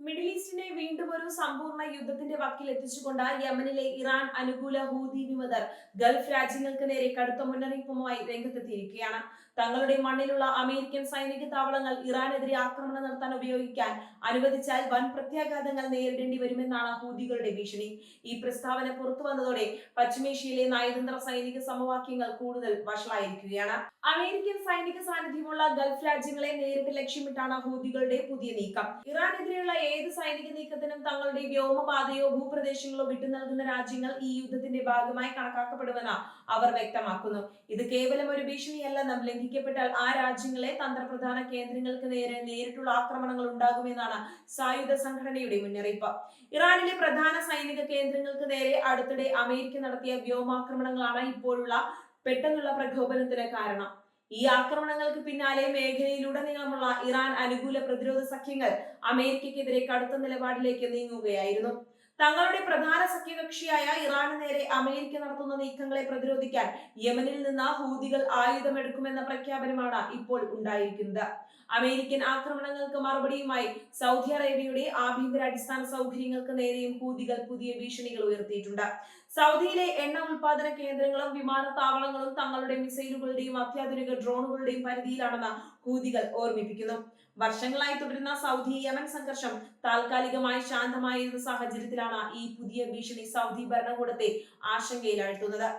Middle ഈസ്റ്റിനെ വീണ്ടും ഒരു സമ്പൂർണ്ണ യുദ്ധത്തിന്റെ വക്കിൽ എത്തിച്ചുകൊണ്ട് യമനിലെ ഇറാൻ അനുകൂല ഹൂതി വിമതർ ഗൾഫ് രാജ്യങ്ങൾക്ക് നേരെ കടുത്ത മുന്നറിയിപ്പുമായി രംഗത്തെത്തിയിരിക്കുകയാണ്. തങ്ങളുടെ മണ്ണിലുള്ള അമേരിക്കൻ സൈനിക താവളങ്ങൾ ഇറാനെതിരെ ആക്രമണം നടത്താൻ ഉപയോഗിക്കാൻ അനുവദിച്ചാൽ വൻ പ്രത്യാഘാതങ്ങൾ നേരിടേണ്ടി വരുമെന്നാണ് ഹൂതികളുടെ ഭീഷണി. ഈ പ്രസ്താവന പുറത്തു വന്നതോടെ പശ്ചിമേഷ്യയിലെ നയതന്ത്ര സൈനിക സമവാക്യങ്ങൾ കൂടുതൽ വഷളായിരിക്കുകയാണ്. അമേരിക്കൻ സൈനിക സാന്നിധ്യമുള്ള ഗൾഫ് രാജ്യങ്ങളെ നേരിട്ട് ലക്ഷ്യമിട്ടാണ് ഹൂതികളുടെ പുതിയ നീക്കം. ഇറാനെതിരെയുള്ള ഏത് സൈനിക നീക്കത്തിനും തങ്ങളുടെ വ്യോമപാതയോ ഭൂപ്രദേശങ്ങളോ വിട്ടു നൽകുന്ന രാജ്യങ്ങൾ ഈ യുദ്ധത്തിന്റെ ഭാഗമായി കണക്കാക്കപ്പെടുമെന്ന് അവർ വ്യക്തമാക്കുന്നു. ഇത് കേവലം ഒരു ഭീഷണിയല്ലെന്നും ലംഘിക്കപ്പെട്ടാൽ ആ രാജ്യങ്ങളെ തന്ത്രപ്രധാന കേന്ദ്രങ്ങൾക്ക് നേരെ നേരിട്ടുള്ള ആക്രമണങ്ങൾ ഉണ്ടാകുമെന്നാണ് സായുധ സംഘടനയുടെ മുന്നറിയിപ്പ്. ഇറാനിലെ പ്രധാന സൈനിക കേന്ദ്രങ്ങൾക്ക് നേരെ അടുത്തിടെ അമേരിക്ക നടത്തിയ വ്യോമാക്രമണങ്ങളാണ് ഇപ്പോഴുള്ള പെട്ടെന്നുള്ള പ്രകോപനത്തിന് കാരണം. ഈ ആക്രമണങ്ങൾക്ക് പിന്നാലെ മേഖലയിലുടനീളമുള്ള ഇറാൻ അനുകൂല പ്രതിരോധ സഖ്യങ്ങൾ അമേരിക്കയ്ക്കെതിരെ കടുത്ത നിലപാടിലേക്ക് നീങ്ങുകയായിരുന്നു. തങ്ങളുടെ പ്രധാന സഖ്യകക്ഷിയായ ഇറാന് നേരെ അമേരിക്ക നടത്തുന്ന നീക്കങ്ങളെ പ്രതിരോധിക്കാൻ യമനിൽ നിന്ന് ഹൂതികൾ ആയുധമെടുക്കുമെന്ന പ്രഖ്യാപനമാണ് ഇപ്പോൾ ഉണ്ടായിരിക്കുന്നത്. അമേരിക്കൻ ആക്രമണങ്ങൾക്ക് മറുപടിയുമായി സൗദി അറേബ്യയുടെ ആഭ്യന്തര അടിസ്ഥാന സൗകര്യങ്ങൾക്ക് നേരെയും ഹൂതികൾ പുതിയ ഭീഷണികൾ ഉയർത്തിയിട്ടുണ്ട്. സൗദിയിലെ എണ്ണ ഉൽപാദന കേന്ദ്രങ്ങളും വിമാനത്താവളങ്ങളും തങ്ങളുടെ മിസൈലുകളുടെയും അത്യാധുനിക ഡ്രോണുകളുടെയും പരിധിയിലാണെന്ന് ഹൂതികൾ ഓർമ്മിപ്പിക്കുന്നു. വർഷങ്ങളായി തുടരുന്ന സൗദി യമൻ സംഘർഷം താൽക്കാലികമായി ശാന്തമായിരുന്ന സാഹചര്യത്തിലാണ് ഈ പുതിയ ഭീഷണി സൗദി ഭരണകൂടത്തെ ആശങ്കയിലാഴ്ത്തുന്നത്.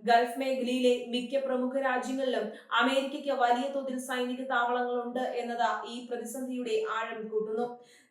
ഗൾഫ് മേഖലയിലെ മിക്ക പ്രമുഖ രാജ്യങ്ങളിലും അമേരിക്കയ്ക്ക് വലിയ തോതിൽ സൈനിക താവളങ്ങളുണ്ട് എന്നത് ഈ പ്രതിസന്ധിയുടെ ആഴം കൂട്ടുന്നു.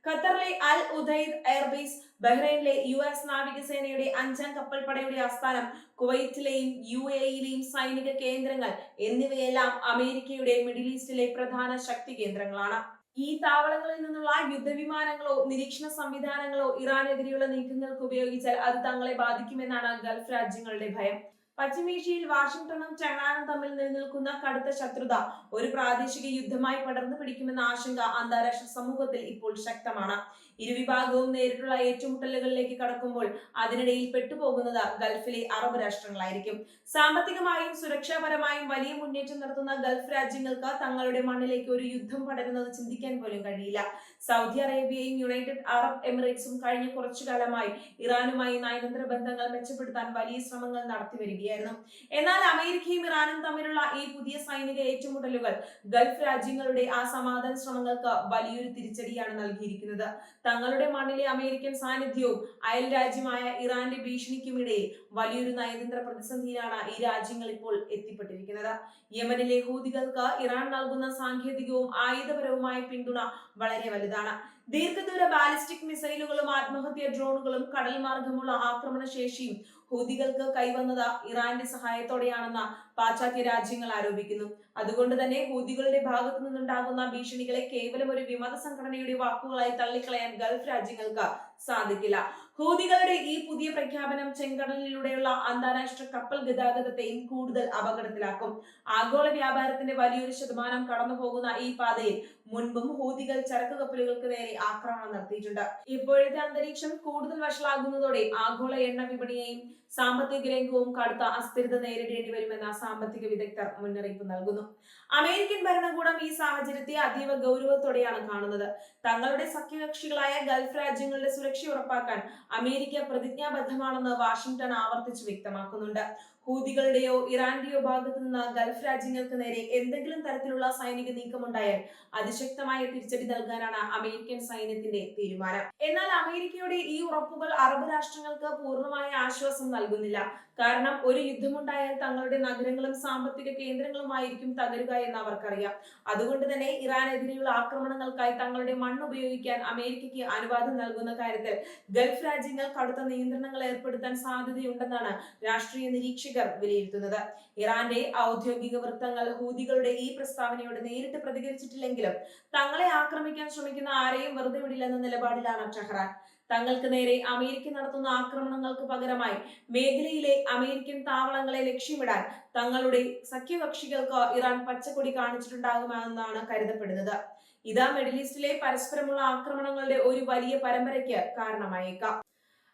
ഖത്തറിലെ അൽ ഉദൈദ് എയർബേസ്, ബഹ്റൈനിലെ US നാവികസേനയുടെ 5ാം കപ്പൽപ്പടയുടെ ആസ്ഥാനം, കുവൈറ്റിലെയും UAEയിലെയും സൈനിക കേന്ദ്രങ്ങൾ എന്നിവയെല്ലാം അമേരിക്കയുടെ മിഡിൽ ഈസ്റ്റിലെ പ്രധാന ശക്തി കേന്ദ്രങ്ങളാണ്. ഈ താവളങ്ങളിൽ നിന്നുള്ള യുദ്ധവിമാനങ്ങളോ നിരീക്ഷണ സംവിധാനങ്ങളോ ഇറാനെതിരെയുള്ള നീക്കങ്ങൾക്ക് ഉപയോഗിച്ചാൽ അത് തങ്ങളെ ബാധിക്കുമെന്നാണ് ഗൾഫ് രാജ്യങ്ങളുടെ ഭയം. പശ്ചിമേഷ്യയിൽ വാഷിംഗ്ടണും ടെഹ്റാനും തമ്മിൽ നിലനിൽക്കുന്ന കടുത്ത ശത്രുത ഒരു പ്രാദേശിക യുദ്ധമായി പടർന്നു പിടിക്കുമെന്ന ആശങ്ക അന്താരാഷ്ട്ര സമൂഹത്തിൽ ഇപ്പോൾ ശക്തമാണ്. ഇരുവിഭാഗവും നേരിട്ടുള്ള ഏറ്റുമുട്ടലുകളിലേക്ക് കടക്കുമ്പോൾ അതിനിടയിൽ പെട്ടുപോകുന്നത് ഗൾഫിലെ അറബ് രാഷ്ട്രങ്ങളായിരിക്കും. സാമ്പത്തികമായും സുരക്ഷാപരമായും വലിയ മുന്നേറ്റം നടത്തുന്ന ഗൾഫ് രാജ്യങ്ങൾക്ക് തങ്ങളുടെ മണ്ണിലേക്ക് ഒരു യുദ്ധം പടരുന്നത് ചിന്തിക്കാൻ പോലും കഴിയില്ല. സൗദി അറേബ്യയും യുണൈറ്റഡ് അറബ് എമിറേറ്റ്സും കഴിഞ്ഞ കുറച്ചു കാലമായി ഇറാനുമായി നയതന്ത്ര ബന്ധങ്ങൾ മെച്ചപ്പെടുത്താൻ വലിയ ശ്രമങ്ങൾ നടത്തിവരികയായിരുന്നു. എന്നാൽ അമേരിക്കയും ഇറാനും തമ്മിലുള്ള ഈ പുതിയ സൈനിക ഏറ്റുമുട്ടലുകൾ ഗൾഫ് രാജ്യങ്ങളുടെ ആ സമാധാന ശ്രമങ്ങൾക്ക് വലിയൊരു തിരിച്ചടിയാണ് നൽകിയിരിക്കുന്നത്. തങ്ങളുടെ മണ്ണിലെ അമേരിക്കൻ സാന്നിധ്യവും അയൽ രാജ്യമായ ഇറാന്റെ ഭീഷണിക്കുമിടയിൽ വലിയൊരു നയതന്ത്ര പ്രതിസന്ധിയിലാണ് ഈ രാജ്യങ്ങൾ ഇപ്പോൾ എത്തിപ്പെട്ടിരിക്കുന്നത്. യമനിലെ ഹൂതികൾക്ക് ഇറാൻ നൽകുന്ന സാങ്കേതികവും ആയുധപരവുമായ പിന്തുണ വളരെ വലുതാണ്. ദീർഘദൂര ബാലിസ്റ്റിക് മിസൈലുകളും ആത്മഹത്യാ ഡ്രോണുകളും കടൽ മാർഗമുള്ള ആക്രമണ ശേഷിയും ഹൂതികൾക്ക് കൈവന്നത് ഇറാന്റെ സഹായത്തോടെയാണെന്ന് പാശ്ചാത്യ രാജ്യങ്ങൾ ആരോപിക്കുന്നു. അതുകൊണ്ട് തന്നെ ഹൂതികളുടെ ഭാഗത്തു നിന്നുണ്ടാകുന്ന ഭീഷണികളെ കേവലം ഒരു വിമത സംഘടനയുടെ വാക്കുകളായി തള്ളിക്കളയാൻ ഗൾഫ് രാജ്യങ്ങൾക്ക് സാധിക്കില്ല. ഹൂതികളുടെ ഈ പുതിയ പ്രഖ്യാപനം ചെങ്കടലിലൂടെയുള്ള അന്താരാഷ്ട്ര കപ്പൽ ഗതാഗതത്തെയും കൂടുതൽ അപകടത്തിലാക്കും. ആഗോള വ്യാപാരത്തിന്റെ വലിയൊരു ശതമാനം കടന്നുപോകുന്ന ഈ പാതയിൽ മുൻപും ഹൂതികൾ ചരക്ക് കപ്പലുകൾക്ക് നേരെ ആക്രമണം നടത്തിയിട്ടുണ്ട്. ഇപ്പോഴത്തെ അന്തരീക്ഷം കൂടുതൽ വഷളാകുന്നതോടെ ആഗോള എണ്ണ വിപണിയെയും സാമ്പത്തിക രംഗവും കടുത്ത അസ്ഥിരത നേരിടേണ്ടി വരുമെന്ന സാമ്പത്തിക വിദഗ്ധർ മുന്നറിയിപ്പ് നൽകുന്നു. അമേരിക്കൻ ഭരണകൂടം ഈ സാഹചര്യത്തെ അതീവ ഗൗരവത്തോടെയാണ് കാണുന്നത്. തങ്ങളുടെ സഖ്യകക്ഷികളായ ഗൾഫ് രാജ്യങ്ങളുടെ സുരക്ഷ ഉറപ്പാക്കാൻ അമേരിക്ക പ്രതിജ്ഞാബദ്ധമാണെന്ന് വാഷിംഗ്ടൺ ആവർത്തിച്ച് വ്യക്തമാക്കുന്നുണ്ട്. ഹൂതികളുടെയോ ഇറാന്റെയോ ഭാഗത്തു നിന്ന് ഗൾഫ് രാജ്യങ്ങൾക്ക് നേരെ എന്തെങ്കിലും തരത്തിലുള്ള സൈനിക നീക്കമുണ്ടായാൽ അതിശക്തമായ തിരിച്ചടി നൽകാനാണ് അമേരിക്കൻ സൈന്യത്തിന്റെ തീരുമാനം. എന്നാൽ അമേരിക്കയുടെ ഈ ഉറപ്പുകൾ അറബ് രാഷ്ട്രങ്ങൾക്ക് പൂർണ്ണമായ ആശ്വാസം നൽകുന്നില്ല. കാരണം ഒരു യുദ്ധമുണ്ടായാൽ തങ്ങളുടെ നഗരങ്ങളും സാമ്പത്തിക കേന്ദ്രങ്ങളുമായിരിക്കും തകരുക എന്ന് അവർക്കറിയാം. അതുകൊണ്ട് തന്നെ ഇറാനെതിരെയുള്ള ആക്രമണങ്ങൾക്കായി തങ്ങളുടെ മണ്ണ് ഉപയോഗിക്കാൻ അമേരിക്കയ്ക്ക് അനുവാദം നൽകുന്ന കാര്യത്തിൽ ഗൾഫ് രാജ്യങ്ങൾ കടുത്ത നിയന്ത്രണങ്ങൾ ഏർപ്പെടുത്താൻ സാധ്യതയുണ്ടെന്നാണ് രാഷ്ട്രീയ നിരീക്ഷകർ വിലയിരുത്തുന്നത്. ഇറാന്റെ ഔദ്യോഗിക വൃത്തങ്ങൾ ഹൂതികളുടെ ഈ പ്രസ്താവനയോട് നേരിട്ട് പ്രതികരിച്ചിട്ടില്ലെങ്കിലും തങ്ങളെ ആക്രമിക്കാൻ ശ്രമിക്കുന്ന ആരെയും വെറുതെ വിടില്ലെന്ന നിലപാടിലാണ് ടെഹ്റാൻ. തങ്ങൾക്ക് നേരെ അമേരിക്ക നടത്തുന്ന ആക്രമണങ്ങൾക്ക് പകരമായി മേഖലയിലെ അമേരിക്കൻ താവളങ്ങളെ ലക്ഷ്യമിടാൻ തങ്ങളുടെ സഖ്യകക്ഷികൾക്ക് ഇറാൻ പച്ചക്കൊടി കാണിച്ചിട്ടുണ്ടാകുമെന്നാണ് കരുതപ്പെടുന്നത്. ഇത് മിഡിൽ ഈസ്റ്റിലെ പരസ്പരമുള്ള ആക്രമണങ്ങളുടെ ഒരു വലിയ പരമ്പരയ്ക്ക് കാരണമായേക്കാം.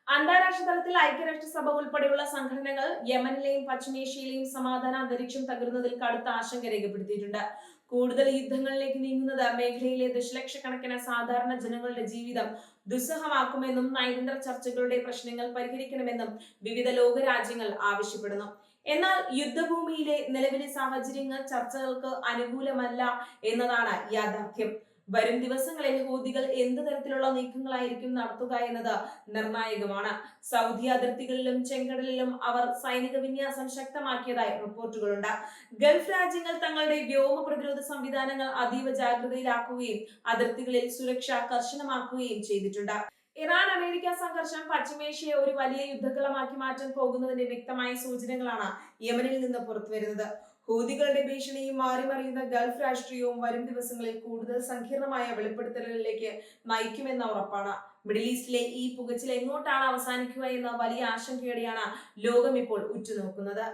അന്താരാഷ്ട്ര തലത്തിൽ ഐക്യരാഷ്ട്രസഭ ഉൾപ്പെടെയുള്ള സംഘടനകൾ യമനിലെയും പശ്ചിമേഷ്യയിലെയും സമാധാന അന്തരീക്ഷം തകരുന്നതിൽ കടുത്ത ആശങ്ക രേഖപ്പെടുത്തിയിട്ടുണ്ട്. കൂടുതൽ യുദ്ധങ്ങളിലേക്ക് നീങ്ങുന്നത് മേഖലയിലെ ദശലക്ഷക്കണക്കിന് സാധാരണ ജനങ്ങളുടെ ജീവിതം ദുസ്സഹമാക്കുമെന്നും നയതന്ത്ര ചർച്ചകളുടെ പ്രശ്നങ്ങൾ പരിഹരിക്കണമെന്നും വിവിധ ലോകരാജ്യങ്ങൾ ആവശ്യപ്പെടുന്നു. എന്നാൽ യുദ്ധഭൂമിയിലെ നിലവിലെ സാഹചര്യങ്ങൾ ചർച്ചകൾക്ക് അനുകൂലമല്ല എന്നതാണ് യാഥാർത്ഥ്യം. വരും ദിവസങ്ങളിൽ ഹൂതികൾ എന്ത് തരത്തിലുള്ള നീക്കങ്ങളായിരിക്കും നടത്തുക എന്നത് നിർണായകമാണ്. സൗദി അതിർത്തികളിലും ചെങ്കടലിലും അവർ സൈനിക വിന്യാസം ശക്തമാക്കിയതായി റിപ്പോർട്ടുകളുണ്ട്. ഗൾഫ് രാജ്യങ്ങൾ തങ്ങളുടെ വ്യോമ പ്രതിരോധ സംവിധാനങ്ങൾ അതീവ ജാഗ്രതയിലാക്കുകയും അതിർത്തികളിൽ സുരക്ഷ കർശനമാക്കുകയും ചെയ്തിട്ടുണ്ട്. ഇറാൻ അമേരിക്ക സംഘർഷം പശ്ചിമേഷ്യയെ ഒരു വലിയ യുദ്ധക്കളമാക്കി മാറ്റാൻ പോകുന്നതിന്റെ വ്യക്തമായ സൂചനകളാണ് യമനിൽ നിന്ന് പുറത്തുവരുന്നത്. ഹൂതികളുടെ ഭീഷണിയും മാറിമറിയുന്ന ഗൾഫ് രാഷ്ട്രീയവും വരും ദിവസങ്ങളിൽ കൂടുതൽ സങ്കീർണമായ വെളിപ്പെടുത്തലുകളിലേക്ക് നയിക്കുമെന്ന ഉറപ്പാണ്. മിഡിൽ ഈസ്റ്റിലെ ഈ പുകച്ചിൽ എങ്ങോട്ടാണ് അവസാനിക്കുക എന്ന വലിയ ആശങ്കയോടെയാണ് ലോകം ഇപ്പോൾ ഉറ്റുനോക്കുന്നത്.